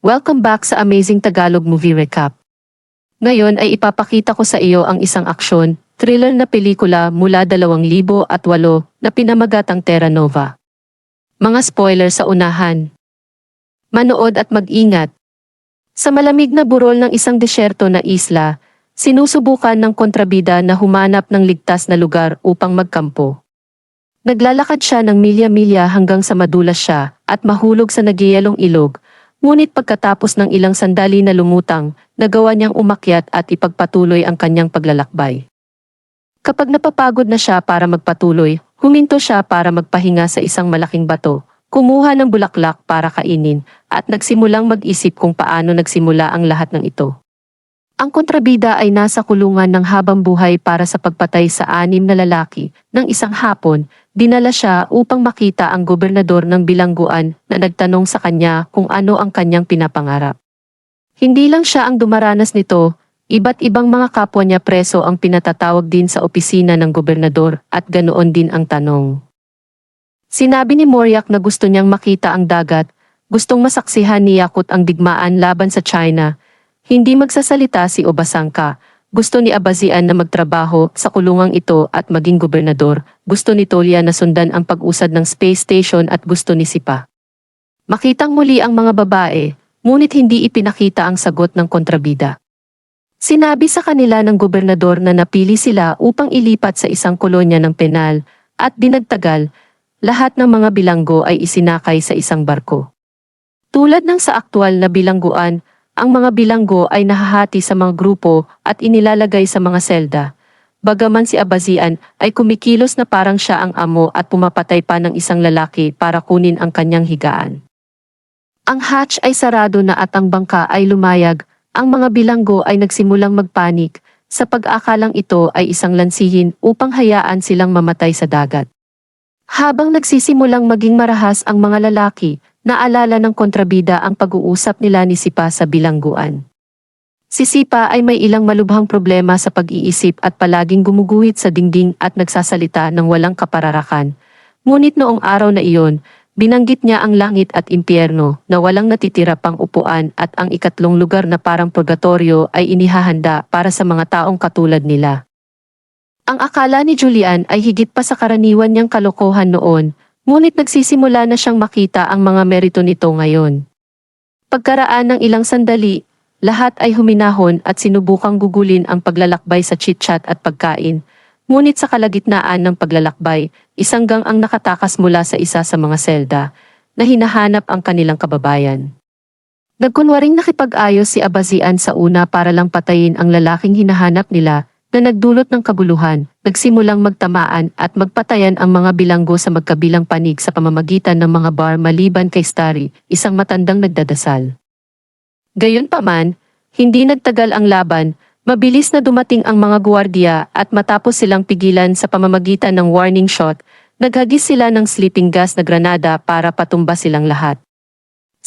Welcome back sa Amazing Tagalog Movie Recap. Ngayon ay ipapakita ko sa iyo ang isang aksyon, thriller na pelikula mula 2008 na pinamagatang Terra Nova. Mga spoiler sa unahan. Manood at mag-ingat. Sa malamig na burol ng isang desyerto na isla, sinusubukan ng kontrabida na humanap ng ligtas na lugar upang magkampo. Naglalakad siya ng milya-milya hanggang sa madulas siya at mahulog sa nagyayalong ilog. Ngunit pagkatapos ng ilang sandali na lumutang, nagawa niyang umakyat at ipagpatuloy ang kanyang paglalakbay. Kapag napapagod na siya para magpatuloy, huminto siya para magpahinga sa isang malaking bato, kumuha ng bulaklak para kainin, at nagsimulang mag-isip kung paano nagsimula ang lahat ng ito. Ang kontrabida ay nasa kulungan ng habang buhay para sa pagpatay sa 6 na lalaki. Nang isang hapon, dinala siya upang makita ang gobernador ng bilangguan na nagtanong sa kanya kung ano ang kanyang pinapangarap. Hindi lang siya ang dumaranas nito, iba't ibang mga kapwa niya preso ang pinatatawag din sa opisina ng gobernador at ganoon din ang tanong. Sinabi ni Moryak na gusto niyang makita ang dagat, gustong masaksihan ni Yakut ang digmaan laban sa China. Hindi magsasalita si Obasanka. Gusto ni Abazian na magtrabaho sa kulungang ito at maging gobernador. Gusto ni Tolya na sundan ang pag-usad ng space station at gusto ni Sipa makitang muli ang mga babae, ngunit hindi ipinakita ang sagot ng kontrabida. Sinabi sa kanila ng gobernador na napili sila upang ilipat sa isang kolonya ng penal, at dinagtagal, lahat ng mga bilanggo ay isinakay sa isang barko. Tulad ng sa aktwal na bilangguan, ang mga bilanggo ay nahahati sa mga grupo at inilalagay sa mga selda. Bagaman si Abazian ay kumikilos na parang siya ang amo at pumapatay pa ng isang lalaki para kunin ang kanyang higaan. Ang hatch ay sarado na at ang bangka ay lumayag. Ang mga bilanggo ay nagsimulang magpanik sa pag-akalang ito ay isang lansihin upang hayaan silang mamatay sa dagat. Habang nagsisimulang maging marahas ang mga lalaki, naalala ng kontrabida ang pag-uusap nila ni Sipa sa bilangguan. Si Sipa ay may ilang malubhang problema sa pag-iisip at palaging gumuguhit sa dingding at nagsasalita ng walang kapararakan. Ngunit noong araw na iyon, binanggit niya ang langit at impyerno na walang natitira pang upuan at ang ikatlong lugar na parang purgatorio ay inihahanda para sa mga taong katulad nila. Ang akala ni Julian ay higit pa sa karaniwan niyang kalokohan noon, ngunit nagsisimula na siyang makita ang mga merito nito ngayon. Pagkaraan ng ilang sandali, lahat ay huminahon at sinubukang gugulin ang paglalakbay sa chit-chat at pagkain. Ngunit sa kalagitnaan ng paglalakbay, isang gang ang nakatakas mula sa isa sa mga selda, na hinahanap ang kanilang kababayan. Nagkunwaring nakipag-ayos si Abazian sa una para lang patayin ang lalaking hinahanap nila, na nagdulot ng kabuluhan, nagsimulang magtamaan at magpatayan ang mga bilanggo sa magkabilang panig sa pamamagitan ng mga bar maliban kay Starry, isang matandang nagdadasal. Gayunpaman, hindi nagtagal ang laban, mabilis na dumating ang mga guwardiya at matapos silang pigilan sa pamamagitan ng warning shot, naghagis sila ng sleeping gas na granada para patumba silang lahat.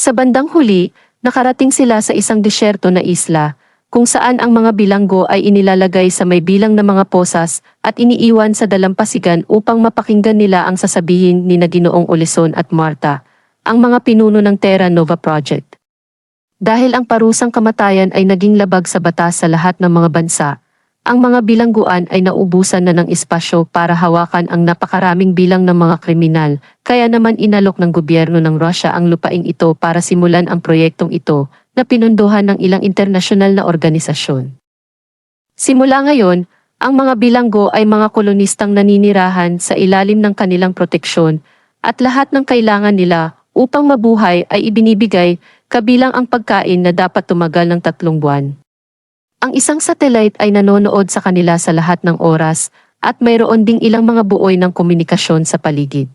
Sa bandang huli, nakarating sila sa isang desyerto na isla, kung saan ang mga bilanggo ay inilalagay sa may bilang na mga posas at iniiwan sa dalampasigan upang mapakinggan nila ang sasabihin ni Ginoong Oleson at Marta, ang mga pinuno ng Terra Nova Project. Dahil ang parusang kamatayan ay naging labag sa batas sa lahat ng mga bansa, ang mga bilangguan ay naubusan na ng espasyo para hawakan ang napakaraming bilang ng mga kriminal, kaya naman inalok ng gobyerno ng Russia ang lupaing ito para simulan ang proyektong ito, na pinunduhan ng ilang internasyonal na organisasyon. Simula ngayon, ang mga bilanggo ay mga kolonistang naninirahan sa ilalim ng kanilang proteksyon, at lahat ng kailangan nila upang mabuhay ay ibinibigay, kabilang ang pagkain na dapat tumagal ng 3 buwan. Ang isang satellite ay nanonood sa kanila sa lahat ng oras, at mayroon ding ilang mga buoy ng komunikasyon sa paligid.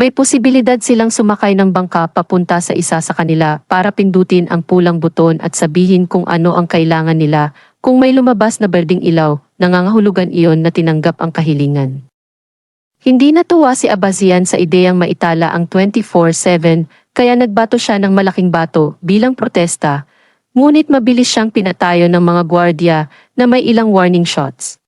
May posibilidad silang sumakay ng bangka papunta sa isa sa kanila para pindutin ang pulang buton at sabihin kung ano ang kailangan nila. Kung may lumabas na berdeng ilaw, nangangahulugan iyon na tinanggap ang kahilingan. Hindi natuwa si Abazian sa ideyang maitala ang 24/7, kaya nagbato siya ng malaking bato bilang protesta, ngunit mabilis siyang pinatayo ng mga gwardiya na may ilang warning shots.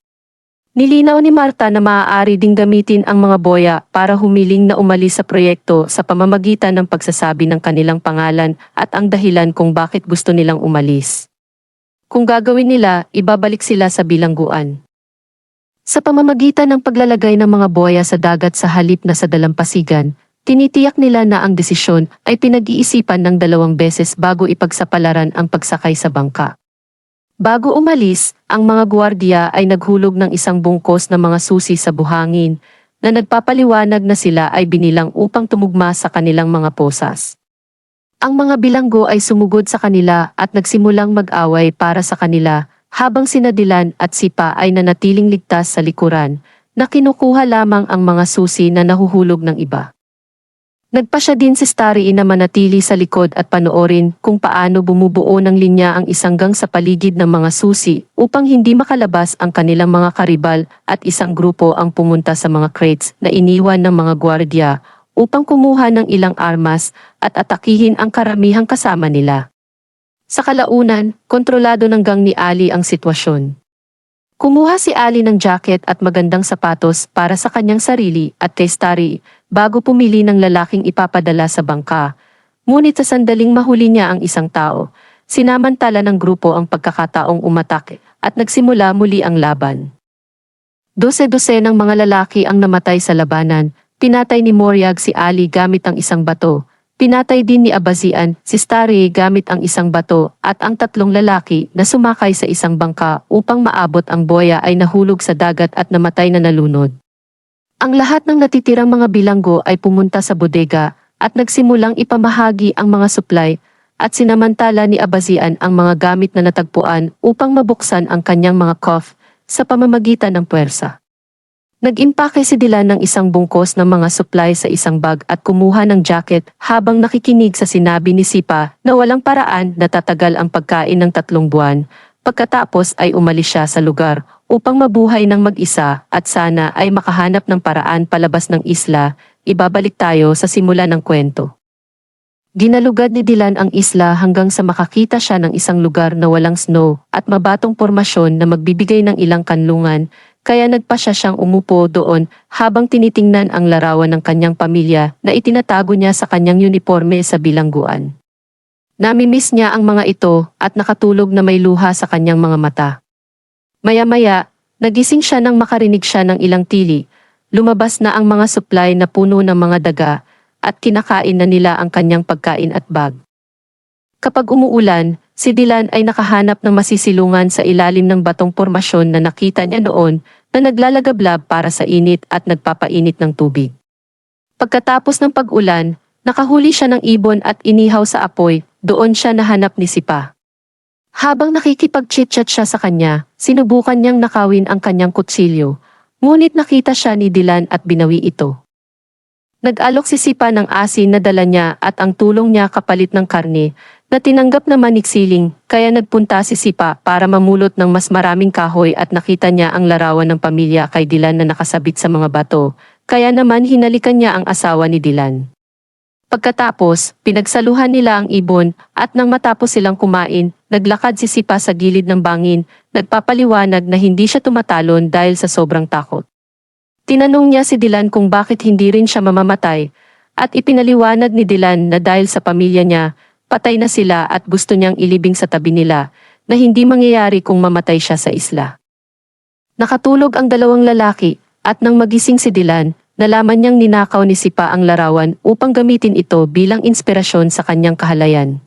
Nilinaw ni Marta na maaari ding gamitin ang mga boya para humiling na umalis sa proyekto sa pamamagitan ng pagsasabi ng kanilang pangalan at ang dahilan kung bakit gusto nilang umalis. Kung gagawin nila, ibabalik sila sa bilangguan. Sa pamamagitan ng paglalagay ng mga boya sa dagat sa halip na sa dalampasigan, tinitiyak nila na ang desisyon ay pinag-iisipan ng 2 beses bago ipagsapalaran ang pagsakay sa bangka. Bago umalis, ang mga gwardiya ay naghulog ng isang bungkos ng mga susi sa buhangin na nagpapaliwanag na sila ay binilang upang tumugma sa kanilang mga posas. Ang mga bilanggo ay sumugod sa kanila at nagsimulang mag-away para sa kanila habang sina Dylan at Sipa ay nanatiling ligtas sa likuran na kinukuha lamang ang mga susi na nahuhulog ng iba. Nagpasya din si Starry na manatili sa likod at panoorin kung paano bumubuo ng linya ang isang gang sa paligid ng mga susi upang hindi makalabas ang kanilang mga karibal at isang grupo ang pumunta sa mga crates na iniwan ng mga gwardya upang kumuha ng ilang armas at atakihin ang karamihang kasama nila. Sa kalaunan, kontrolado ng gang ni Ali ang sitwasyon. Kumuha si Ali ng jacket at magandang sapatos para sa kanyang sarili at kay Starry bago pumili ng lalaking ipapadala sa bangka. Ngunit sa sandaling mahuli niya ang isang tao, sinamantala ng grupo ang pagkakataong umatake at nagsimula muli ang laban. 12 ng mga lalaki ang namatay sa labanan. Pinatay ni Moriag si Ali gamit ang isang bato. Pinatay din ni Abazian si Starry gamit ang isang bato at ang 3 lalaki na sumakay sa isang bangka upang maabot ang boya ay nahulog sa dagat at namatay na nalunod. Ang lahat ng natitirang mga bilanggo ay pumunta sa bodega at nagsimulang ipamahagi ang mga supply at sinamantala ni Abazian ang mga gamit na natagpuan upang mabuksan ang kanyang mga coff sa pamamagitan ng puwersa. Nag-impake si Dylan ng isang bungkos ng mga supply sa isang bag at kumuha ng jacket habang nakikinig sa sinabi ni Sipa na walang paraan na tatagal ang pagkain ng 3 buwan. Pagkatapos ay umalis siya sa lugar upang mabuhay ng mag-isa at sana ay makahanap ng paraan palabas ng isla. Ibabalik tayo sa simula ng kwento. Ginalugad ni Dylan ang isla hanggang sa makakita siya ng isang lugar na walang snow at mabatong pormasyon na magbibigay ng ilang kanlungan. Kaya nagpasya siyang umupo doon habang tinitingnan ang larawan ng kanyang pamilya na itinatago niya sa kanyang uniforme sa bilangguan. Namimiss niya ang mga ito at nakatulog na may luha sa kanyang mga mata. Maya-maya, nagising siya nang makarinig siya ng ilang tili. Lumabas na ang mga supply na puno ng mga daga at kinakain na nila ang kanyang pagkain at bag. Kapag umuulan, si Dylan ay nakahanap ng masisilungan sa ilalim ng batong pormasyon na nakita niya noon na naglalagablab para sa init at nagpapainit ng tubig. Pagkatapos ng pag-ulan, nakahuli siya ng ibon at inihaw sa apoy, doon siya nahanap ni Sipa. Habang nakikipag-chit-chat siya sa kanya, sinubukan niyang nakawin ang kanyang kutsilyo, ngunit nakita siya ni Dylan at binawi ito. Nag-alok si Sipa ng asin na dala niya at ang tulong niya kapalit ng karne, na tinanggap naman ni Xiling, kaya nagpunta si Sipa para mamulot ng mas maraming kahoy at nakita niya ang larawan ng pamilya kay Dylan na nakasabit sa mga bato, kaya naman hinalikan niya ang asawa ni Dylan. Pagkatapos, pinagsaluhan nila ang ibon at nang matapos silang kumain, naglakad si Sipa sa gilid ng bangin, nagpapaliwanag na hindi siya tumatalon dahil sa sobrang takot. Tinanong niya si Dylan kung bakit hindi rin siya mamamatay, at ipinaliwanag ni Dylan na dahil sa pamilya niya, patay na sila at gusto niyang ilibing sa tabi nila, na hindi mangyayari kung mamatay siya sa isla. Nakatulog ang 2 lalaki, at nang magising si Dylan, nalaman niyang ninakaw ni Sipa ang larawan upang gamitin ito bilang inspirasyon sa kanyang kahalayan.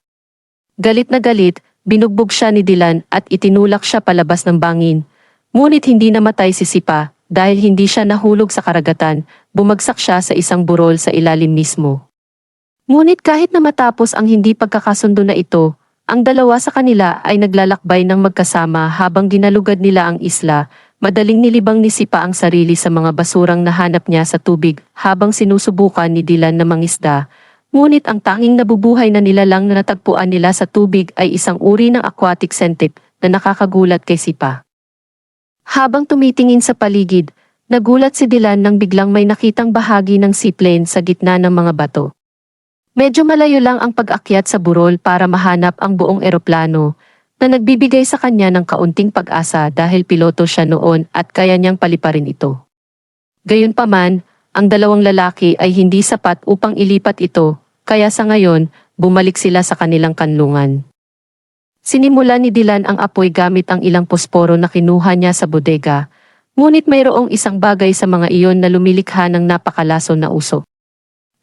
Galit na galit, binugbog siya ni Dylan at itinulak siya palabas ng bangin, ngunit hindi namatay si Sipa. Dahil hindi siya nahulog sa karagatan, bumagsak siya sa isang burol sa ilalim mismo. Ngunit kahit na matapos ang hindi pagkakasundo na ito, ang 2 sa kanila ay naglalakbay ng magkasama habang ginalugad nila ang isla. Madaling nilibang ni Sipa ang sarili sa mga basurang nahanap niya sa tubig habang sinusubukan ni Dylan na mangisda. Ngunit ang tanging nabubuhay na nilalang na natagpuan nila sa tubig ay isang uri ng aquatic centipede na nakakagulat kay Sipa. Habang tumitingin sa paligid, nagulat si Dylan nang biglang may nakitang bahagi ng seaplane sa gitna ng mga bato. Medyo malayo lang ang pag-akyat sa burol para mahanap ang buong eroplano, na nagbibigay sa kanya ng kaunting pag-asa dahil piloto siya noon at kaya niyang paliparin ito. Gayunpaman, ang dalawang lalaki ay hindi sapat upang ilipat ito, kaya sa ngayon, bumalik sila sa kanilang kanlungan. Sinimula ni Dylan ang apoy gamit ang ilang posporo na kinuha niya sa bodega, ngunit mayroong isang bagay sa mga iyon na lumilikha ng napakalason na usok.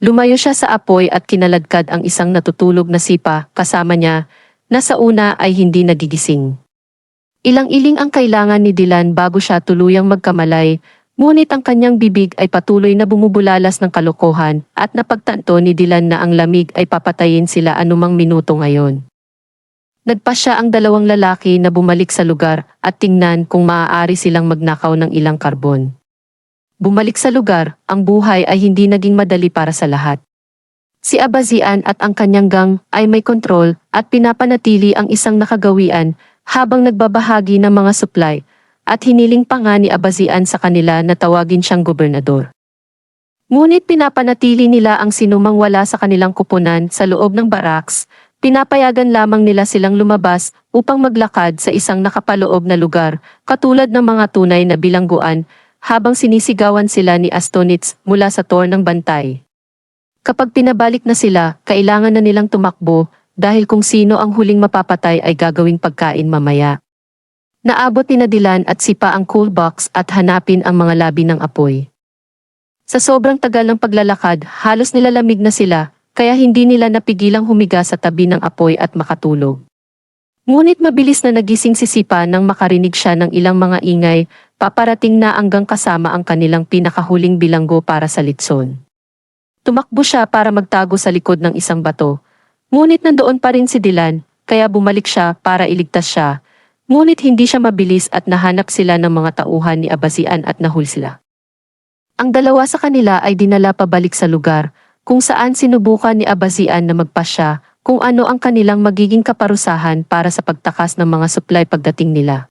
Lumayo siya sa apoy at kinaladkad ang isang natutulog na sipa kasama niya, na sa una ay hindi nagigising. Ilang-iling ang kailangan ni Dylan bago siya tuluyang magkamalay, ngunit ang kanyang bibig ay patuloy na bumubulalas ng kalokohan at napagtanto ni Dylan na ang lamig ay papatayin sila anumang minuto ngayon. Nagpasya ang dalawang lalaki na bumalik sa lugar at tingnan kung maaari silang magnakaw ng ilang karbon. Bumalik sa lugar, ang buhay ay hindi naging madali para sa lahat. Si Abazian at ang kanyang gang ay may kontrol at pinapanatili ang isang nakagawian habang nagbabahagi ng mga supply at hiniling pa nga ni Abazian sa kanila na tawagin siyang gobernador. Ngunit pinapanatili nila ang sinumang wala sa kanilang kupunan sa loob ng barracks. Pinapayagan lamang nila silang lumabas upang maglakad sa isang nakapaloob na lugar, katulad ng mga tunay na bilangguan, habang sinisigawan sila ni Astonitz mula sa tor ng bantay. Kapag pinabalik na sila, kailangan na nilang tumakbo dahil kung sino ang huling mapapatay ay gagawing pagkain mamaya. Naabot ni Dylan at Sipa ang cool box at hanapin ang mga labi ng apoy. Sa sobrang tagal ng paglalakad, halos nilalamig na sila, kaya hindi nila napigilang humiga sa tabi ng apoy at makatulog. Ngunit mabilis na nagising si Sipa nang makarinig siya ng ilang mga ingay, paparating na hanggang kasama ang kanilang pinakahuling bilanggo para sa litson. Tumakbo siya para magtago sa likod ng isang bato, ngunit nandoon pa rin si Dylan, kaya bumalik siya para iligtas siya, ngunit hindi siya mabilis at nahanap sila ng mga tauhan ni Abazian at nahul sila. Ang dalawa sa kanila ay dinala pabalik sa lugar, kung saan sinubukan ni Abazian na magpasya kung ano ang kanilang magiging kaparusahan para sa pagtakas ng mga supply pagdating nila.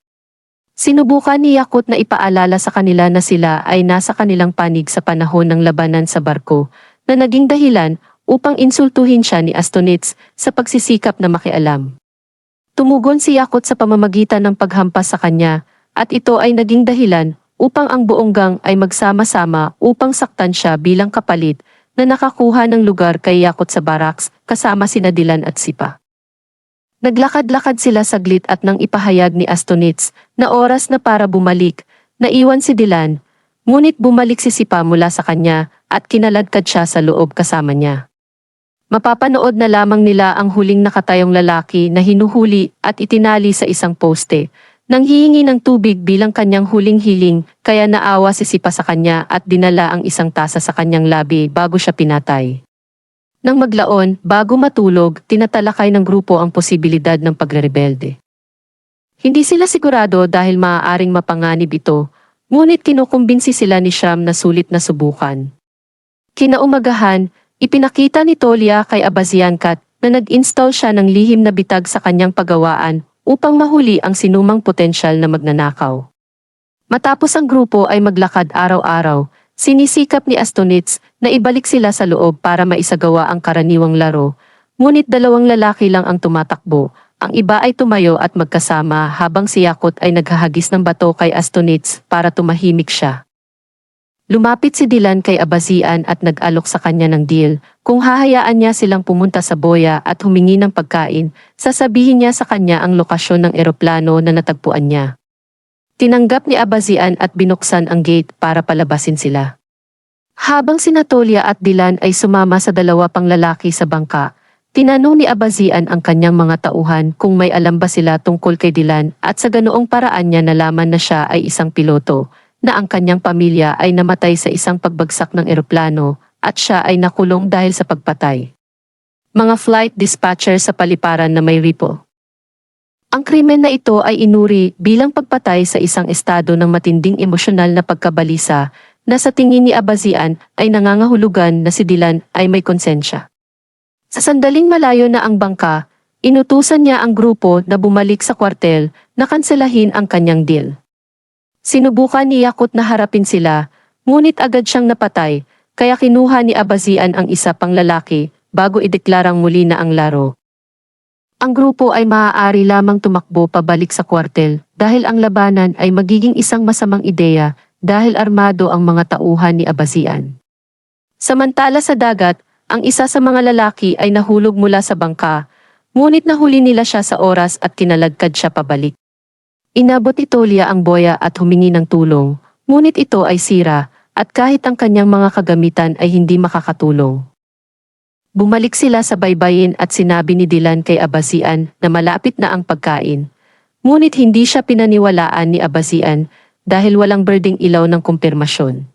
Sinubukan ni Yakut na ipaalala sa kanila na sila ay nasa kanilang panig sa panahon ng labanan sa barko, na naging dahilan upang insultuhin siya ni Astonitz sa pagsisikap na makialam. Tumugon si Yakut sa pamamagitan ng paghampas sa kanya, at ito ay naging dahilan upang ang buong gang ay magsama-sama upang saktan siya bilang kapalit, na nakakuha ng lugar kay Yakut sa barracks kasama sina Dylan at Sipa. Naglakad-lakad sila saglit at nang ipahayag ni Astonitz na oras na para bumalik, naiwan si Dylan, ngunit bumalik si Sipa mula sa kanya at kinaladkad siya sa loob kasama niya. Mapapanood na lamang nila ang huling nakatayong lalaki na hinuhuli at itinali sa isang poste, nang hihingi ng tubig bilang kanyang huling hiling, kaya naawa si Sipa sa kanya at dinala ang isang tasa sa kanyang labi bago siya pinatay. Nang maglaon, bago matulog, tinatalakay ng grupo ang posibilidad ng pagrerebelde. Hindi sila sigurado dahil maaaring mapanganib ito, ngunit kinukumbinsi sila ni Sham na sulit na subukan. Kinaumagahan, ipinakita ni Tolia kay Abaziankat na nag-install siya ng lihim na bitag sa kanyang pagawaan, upang mahuli ang sinumang potensyal na magnanakaw. Matapos ang grupo ay maglakad araw-araw, sinisikap ni Astonitz na ibalik sila sa loob para maisagawa ang karaniwang laro, ngunit dalawang lalaki lang ang tumatakbo, ang iba ay tumayo at magkasama habang si Yakut ay naghahagis ng bato kay Astonitz para tumahimik siya. Lumapit si Dylan kay Abazian at nag-alok sa kanya ng deal. Kung hahayaan niya silang pumunta sa boya at humingi ng pagkain, sasabihin niya sa kanya ang lokasyon ng eroplano na natagpuan niya. Tinanggap ni Abazian at binuksan ang gate para palabasin sila. Habang sina Tolia at Dylan ay sumama sa dalawa pang lalaki sa bangka, tinanong ni Abazian ang kanyang mga tauhan kung may alam ba sila tungkol kay Dylan at sa ganoong paraan niya nalaman na siya ay isang piloto, na ang kanyang pamilya ay namatay sa isang pagbagsak ng eroplano at siya ay nakulong dahil sa pagpatay. Mga flight dispatcher sa paliparan na may ripo. Ang krimen na ito ay inuri bilang pagpatay sa isang estado ng matinding emosyonal na pagkabalisa na sa tingin ni Abazian ay nangangahulugan na si Dylan ay may konsensya. Sa sandaling malayo na ang bangka, inutusan niya ang grupo na bumalik sa kwartel na kanselahin ang kanyang deal. Sinubukan ni Yakut na harapin sila, ngunit agad siyang napatay, kaya kinuha ni Abazian ang isa pang lalaki bago ideklarang muli na ang laro. Ang grupo ay maaari lamang tumakbo pabalik sa kwartel dahil ang labanan ay magiging isang masamang ideya dahil armado ang mga tauhan ni Abazian. Samantala sa dagat, ang isa sa mga lalaki ay nahulog mula sa bangka, ngunit nahuli nila siya sa oras at kinalagkad siya pabalik. Inabot ni Tolia ang boya at humingi ng tulong, ngunit ito ay sira at kahit ang kanyang mga kagamitan ay hindi makakatulong. Bumalik sila sa baybayin at sinabi ni Dylan kay Abazian na malapit na ang pagkain. Ngunit hindi siya pinaniwalaan ni Abazian dahil walang berdeng ilaw ng kumpirmasyon.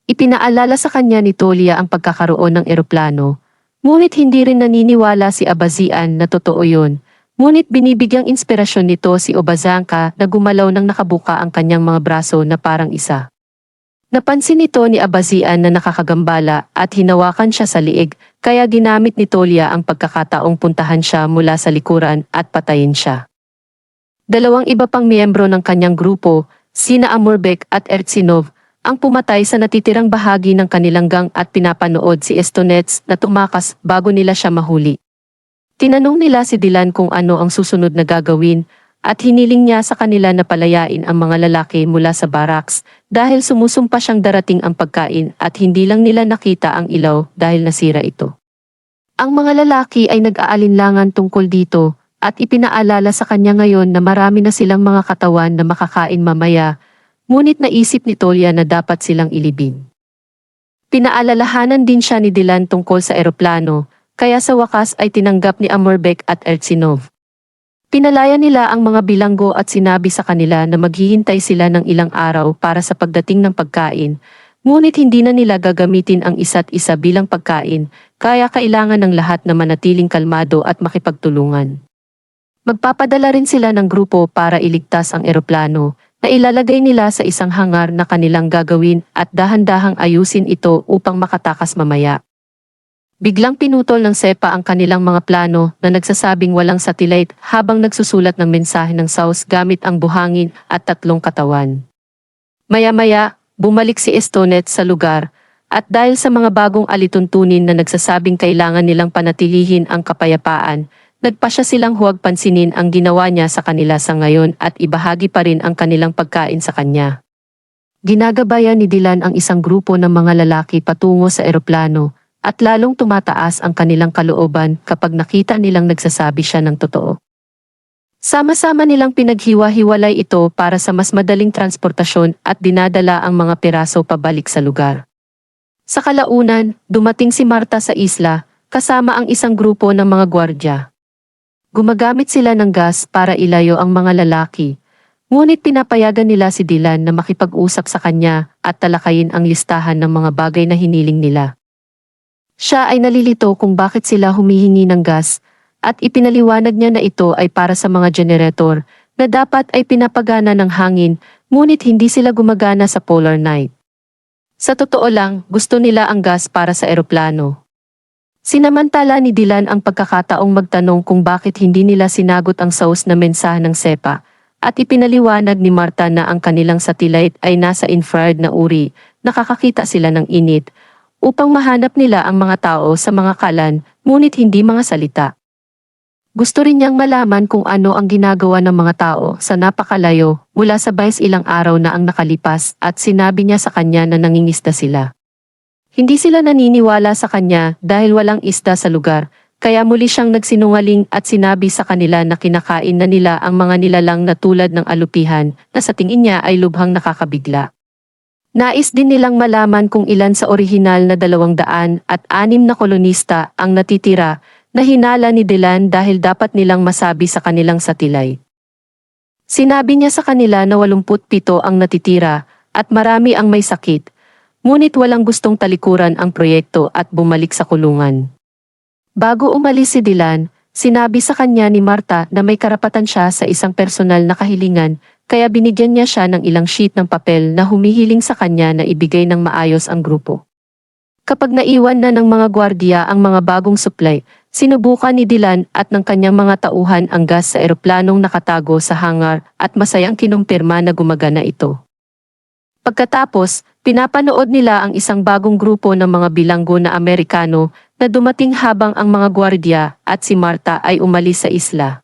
Ipinaalala sa kanya ni Tolia ang pagkakaroon ng eroplano, ngunit hindi rin naniniwala si Abazian na totoo yun. Ngunit binibigyang inspirasyon nito si Obazanka na gumalaw nang nakabuka ang kanyang mga braso na parang isa. Napansin nito ni Abazian na nakakagambala at hinawakan siya sa liig, kaya ginamit ni Tolia ang pagkakataong puntahan siya mula sa likuran at patayin siya. Dalawang iba pang miyembro ng kanyang grupo, sina Amurbek at Ertsinov, ang pumatay sa natitirang bahagi ng kanilang gang at pinapanood si Estonets na tumakas bago nila siya mahuli. Tinanong nila si Dylan kung ano ang susunod na gagawin, at hiniling niya sa kanila na palayain ang mga lalaki mula sa barracks dahil sumusumpa siyang darating ang pagkain at hindi lang nila nakita ang ilaw dahil nasira ito. Ang mga lalaki ay nag-aalinlangan tungkol dito at ipinaalala sa kanya ngayon na marami na silang mga katawan na makakain mamaya, ngunit naisip ni Tolia na dapat silang ilibing. Pinaalalahanan din siya ni Dylan tungkol sa eroplano, kaya sa wakas ay tinanggap ni Amurbek at Ertsinov. Pinalaya nila ang mga bilanggo at sinabi sa kanila na maghihintay sila ng ilang araw para sa pagdating ng pagkain, ngunit hindi na nila gagamitin ang isa't isa bilang pagkain, kaya kailangan ng lahat na manatiling kalmado at makipagtulungan. Magpapadala rin sila ng grupo para iligtas ang eroplano, na ilalagay nila sa isang hangar na kanilang gagawin at dahan-dahang ayusin ito upang makatakas mamaya. Biglang pinutol ng SEPA ang kanilang mga plano na nagsasabing walang satellite habang nagsusulat ng mensahe ng SAUS gamit ang buhangin at 3 katawan. Maya-maya, bumalik si Estonet sa lugar at dahil sa mga bagong alituntunin na nagsasabing kailangan nilang panatilihin ang kapayapaan, nagpasya silang huwag pansinin ang ginawa niya sa kanila sa ngayon at ibahagi pa rin ang kanilang pagkain sa kanya. Ginagabayan ni Dylan ang isang grupo ng mga lalaki patungo sa eroplano, at lalong tumataas ang kanilang kalooban kapag nakita nilang nagsasabi siya ng totoo. Sama-sama nilang pinaghiwa-hiwalay ito para sa mas madaling transportasyon at dinadala ang mga piraso pabalik sa lugar. Sa kalaunan, dumating si Marta sa isla, kasama ang isang grupo ng mga gwardya. Gumagamit sila ng gas para ilayo ang mga lalaki, ngunit pinapayagan nila si Dylan na makipag-usap sa kanya at talakayin ang listahan ng mga bagay na hiniling nila. Siya ay nalilito kung bakit sila humihingi ng gas, at ipinaliwanag niya na ito ay para sa mga generator na dapat ay pinapagana ng hangin, ngunit hindi sila gumagana sa polar night. Sa totoo lang, gusto nila ang gas para sa eroplano. Sinamantala ni Dylan ang pagkakataong magtanong kung bakit hindi nila sinagot ang SAUS na mensahe ng SEPA, at ipinaliwanag ni Marta na ang kanilang satellite ay nasa infrared na uri, nakakakita sila ng init, upang mahanap nila ang mga tao sa mga kalan, ngunit hindi mga salita. Gusto rin niyang malaman kung ano ang ginagawa ng mga tao sa napakalayo mula sa 20 ilang araw na ang nakalipas at sinabi niya sa kanya na nangingisda sila. Hindi sila naniniwala sa kanya dahil walang isda sa lugar, kaya muli siyang nagsinungaling at sinabi sa kanila na kinakain na nila ang mga nilalang na tulad ng alupihan na sa tingin niya ay lubhang nakakabigla. Nais din nilang malaman kung ilan sa orihinal na 206 na kolonista ang natitira na hinala ni Dylan dahil dapat nilang masabi sa kanilang satellite. Sinabi niya sa kanila na 87 ang natitira at marami ang may sakit, ngunit walang gustong talikuran ang proyekto at bumalik sa kulungan. Bago umalis si Dylan, sinabi sa kanya ni Marta na may karapatan siya sa isang personal na kahilingan, kaya binigyan niya siya ng ilang sheet ng papel na humihiling sa kanya na ibigay ng maayos ang grupo. Kapag naiwan na ng mga gwardiya ang mga bagong supply, sinubukan ni Dylan at ng kanyang mga tauhan ang gas sa eroplanong nakatago sa hangar at masayang kinumpirma na gumagana ito. Pagkatapos, pinapanood nila ang isang bagong grupo ng mga bilanggo na Amerikano na dumating habang ang mga gwardya at si Marta ay umalis sa isla.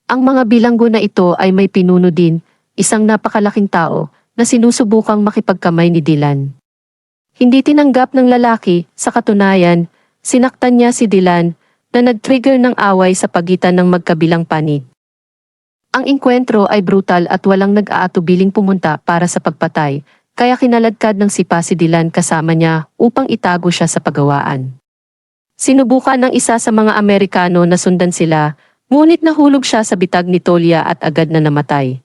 Ang mga bilanggo na ito ay may pinuno din, isang napakalaking tao na sinusubukang makipagkamay ni Dylan. Hindi tinanggap ng lalaki, sa katunayan, sinaktan niya si Dylan na nag-trigger ng away sa pagitan ng magkabilang panig. Ang engkwentro ay brutal at walang nag-aatubiling pumunta para sa pagpatay, kaya kinaladkad ng sipa si Dylan kasama niya upang itago siya sa pagawaan. Sinubukan ng isa sa mga Amerikano na sundan sila, ngunit nahulog siya sa bitag ni Tolia at agad na namatay.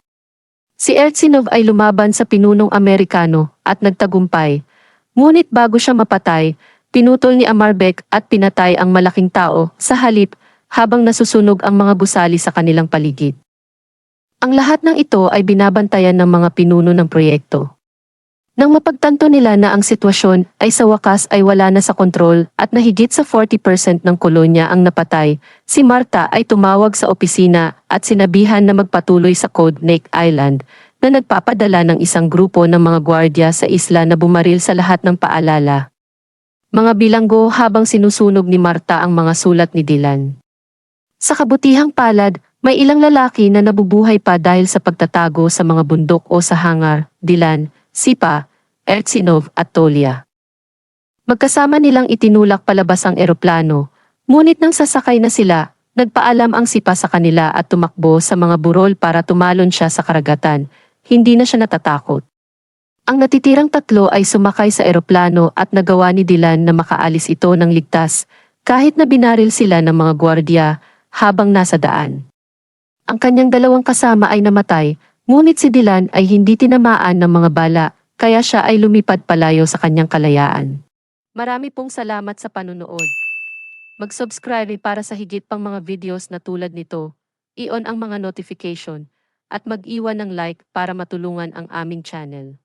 Si Ertsinov ay lumaban sa pinunong Amerikano at nagtagumpay, ngunit bago siya mapatay, pinutol ni Amarbek at pinatay ang malaking tao sa halip habang nasusunog ang mga gusali sa kanilang paligid. Ang lahat ng ito ay binabantayan ng mga pinuno ng proyekto. Nang mapagtanto nila na ang sitwasyon ay sa wakas ay wala na sa kontrol at na higit sa 40% ng kolonya ang napatay, si Marta ay tumawag sa opisina at sinabihan na magpatuloy sa Code Neck Island na nagpapadala ng isang grupo ng mga gwardya sa isla na bumaril sa lahat ng paalala. Mga bilanggo habang sinusunog ni Marta ang mga sulat ni Dylan. Sa kabutihang palad, may ilang lalaki na nabubuhay pa dahil sa pagtatago sa mga bundok o sa hangar, Dylan, Sipa, Ertsinov at Tolia. Magkasama nilang itinulak palabas ang eroplano, ngunit nang sasakay na sila, nagpaalam ang Sipa sa kanila at tumakbo sa mga burol para tumalon siya sa karagatan, hindi na siya natatakot. Ang natitirang tatlo ay sumakay sa eroplano at nagawa ni Dylan na makaalis ito ng ligtas, kahit na binaril sila ng mga gwardya habang nasa daan. Ang kanyang dalawang kasama ay namatay, ngunit si Dylan ay hindi tinamaan ng mga bala, kaya siya ay lumipad palayo sa kanyang kalayaan. Marami pong salamat sa panunood. Mag-subscribe para sa higit pang mga videos na tulad nito, i-on ang mga notification, at mag-iwan ng like para matulungan ang aming channel.